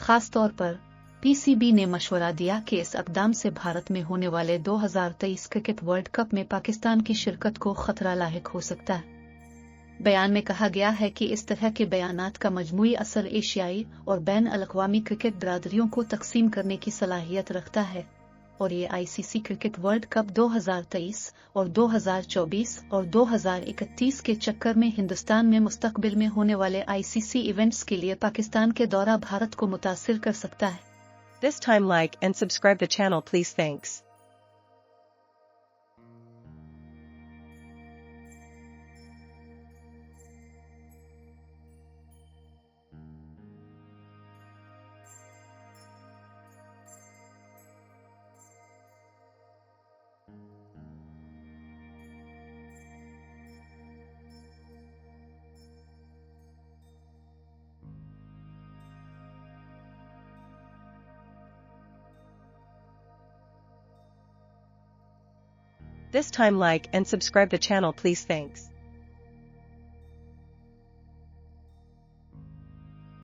खास तौर पर पीसीबी ने मशवरा दिया कि इस इक़दाम से भारत में होने वाले 2023 क्रिकेट वर्ल्ड कप में पाकिस्तान की शिरकत को खतरा लाहिक हो सकता है। बयान में कहा गया है कि इस तरह के बयानात का मजमूई असर एशियाई और बैन अल-अक़वामी क्रिकेट बरादरियों को तकसीम करने की सलाहियत रखता है और ये आईसीसी क्रिकेट वर्ल्ड कप 2023 और 2024 और 2031 के चक्कर में हिंदुस्तान में मुस्तकबिल में होने वाले आईसीसी इवेंट्स के लिए पाकिस्तान के दौरा भारत को मुतासिर कर सकता है। This time like and subscribe the channel please thanks. This time like and subscribe the channel please thanks.